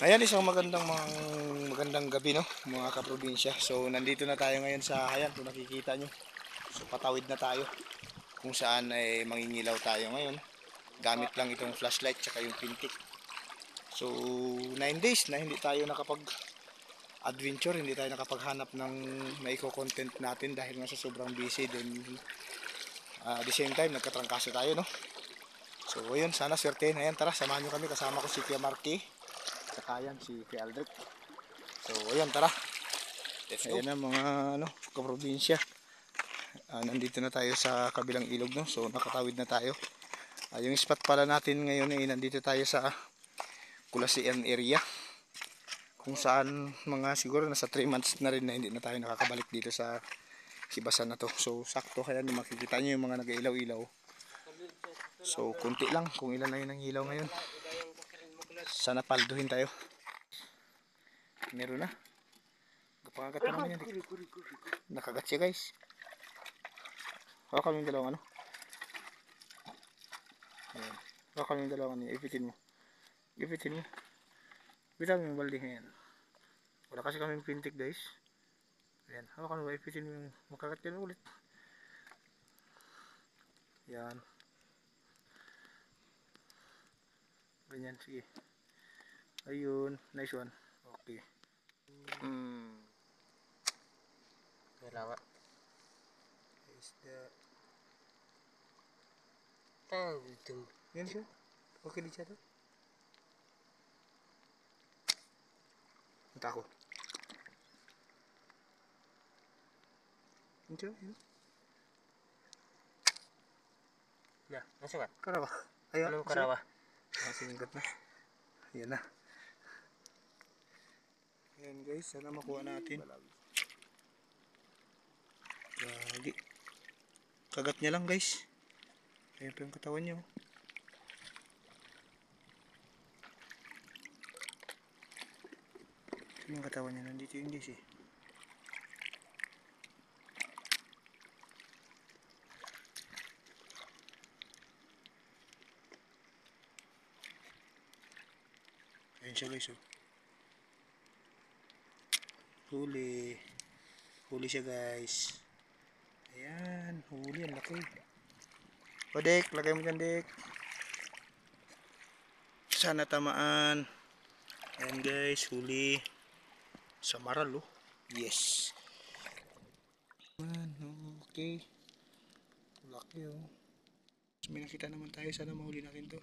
Ayan, isang magandang gabi, no, mga kaprobinsya. So nandito na tayo ngayon sa ayan, kung nakikita nyo. So patawid na tayo kung saan ay mangingilaw tayo ngayon. Gamit lang itong flashlight tsaka yung pintik. So 9 days na hindi tayo nakapag-adventure, hindi tayo nakapaghanap ng maiko-content natin dahil nga sa sobrang busy din. At the same time, nagkatrangkaso tayo, no. So ayun, sana swerte. Ayan, tara, samahan nyo kami. Kasama ko si Kuya Marky, saka yan si Kuya Aldrich. So ayun, tara. Let's go. Ayan na mga kaprobinsya. Nandito na tayo sa kabilang ilog, no. So nakatawid na tayo. Yung spot pala natin ngayon ay nandito tayo sa Kulasian area. Kung saan mga siguro nasa 3 months na rin na hindi na tayo nakakabalik dito sa Kibasan na to. So sakto, kaya makikita nyo yung mga nag-ilaw-ilaw. So kunti lang kung ilan na yun ang ilaw ngayon. Sana palduhin tayo. Meron na. Gapangagat pa naman yan. Nakagat siya, guys. Hawakan mo yung dalawang ano. Ayan. Hawakan mo yung dalawang ano. Ipitin mo. Ipitin mo. Bitawan mo yung balde. Ayan. Wala kasi kami pintik, guys. Ayan. Hawakan mo. Ipitin mo yung makagat yan ulit. Ayan. Ganyan. Sige. Ayun. Nice one. Okay. Lama. Isda. Tum. Yan siya. Okay din siya to. Punta ako. Yan siya. Yan. Nah, masuk kan? Karawa. Ayan. Anong karawa? Siningkat na. Ayan na. Ayan, guys. Sana makuha natin. Lagi. Kagat niya lang, guys. Ayan pa yung katawan niya. Ito yung katawan niya. Nandito yung guys eh. Ayan siya, guys. Oh. Huli. Huli siya, guys. Ayan. Huli. Ang laki. O, Dek. Lagay mo dyan, Dek. Sana tamaan. Ayan, guys. Huli. Sa maral, oh. Yes. Okay. Laki, oh. May nakita naman tayo. Sana mahuli natin to.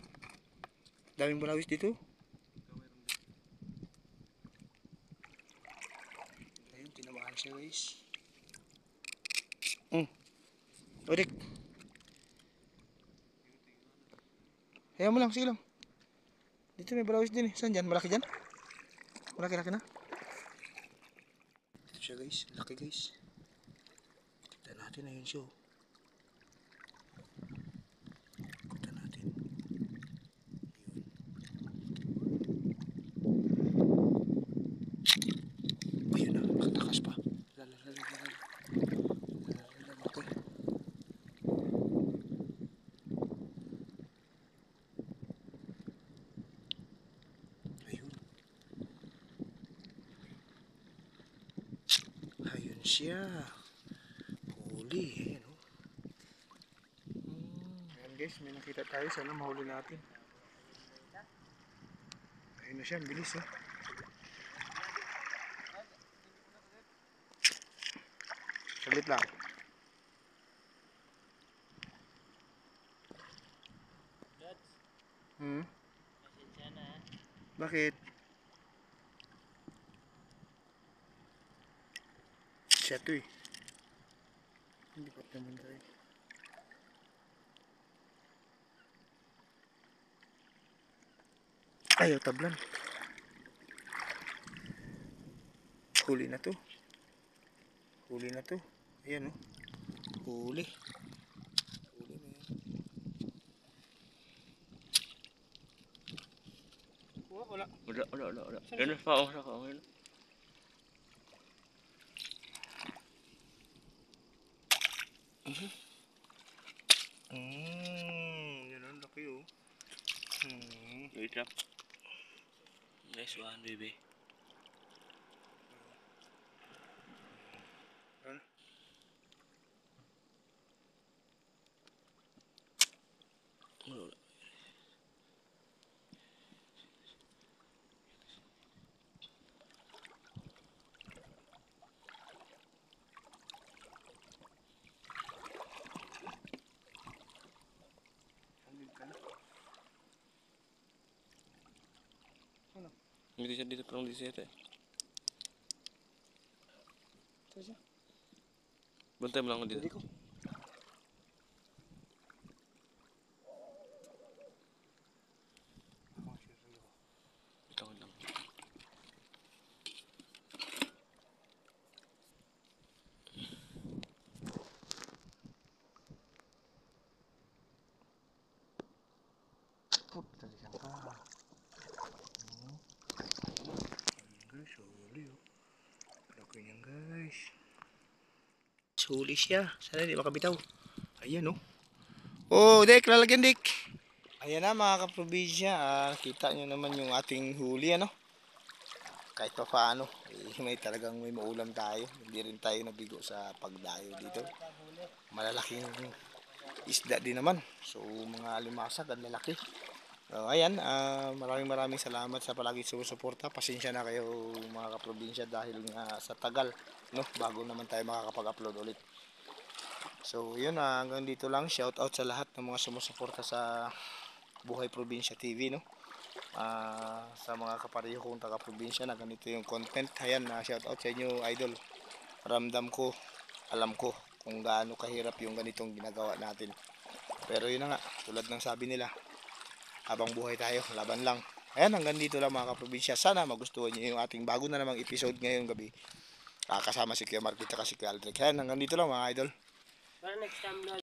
Daming balawis dito. Ayun, tinamaan siya, guys. Odik. Hayaan mo lang, sige lang. Dito may balawis din eh. Saan dyan? Malaki dyan? Malaki na. Ito siya, guys. Laki, guys. Tignan natin. Ayun siya. Tignan natin. Ayun na. Nakatakas pa. Okay. Ayun. Ayun siya. Huli. Ayan, oh. Ayan, guys. May nakita tayo. Sana mahuli natin. Ayun na siya. Ang bilis, oh. Saglit lang. Pasensya na. Bakit? Siya to eh. Hindi pa naman tayo. Ayaw tablan. Huli na to. Huli na to. Ayan oh. Huli. Huli na yan. Wala. Wala. Yan pa ako sa kawin. Yan ang laki oh. Wait lang. Nice one, baby. Ano? Wala. Hindi siya dito, parang di siya ito eh. Ito siya. Bantay mo lang ako dito. Pwede ko. Ikaw lang. Oh, talagang ka. Guys, huli oh. Laki niyan guys. Huli siya. Sana di makabitaw. Ayan oh. Oh, Dek, lalagyan Dek. Ayan na mga kaprobinsya. Kita nyo naman yung ating huli ano. Kahit pa paano, may talagang may maulam tayo. Hindi rin tayo nabigo sa pagdayo dito. Malalaking isda din naman. So mga alimasag, ang lalaki. So, ayan, maraming salamat sa palagi sumusuporta. Pasensya na kayo mga kaprobinsya dahil nga sa tagal, no, bago naman tayo makakapag-upload ulit. So yun, hanggang dito lang. Shout out sa lahat ng mga sumusuporta sa Buhay Probinsya TV, no. Sa mga kapareho kong taga-probinsya na ganito yung content. Ayan, shout out sa inyo idol. Ramdam ko, alam ko kung gaano kahirap yung ganitong ginagawa natin. Pero yun na nga, tulad ng sabi nila, habang buhay tayo, laban lang. Ayan, hanggang dito lang mga kaprobinsya. Sana magustuhan nyo yung ating bago na namang episode ngayong gabi. Kasama si Kuya Marquita kasi Kuya Aldrich. Ayan, hanggang dito lang mga idol. Para next time na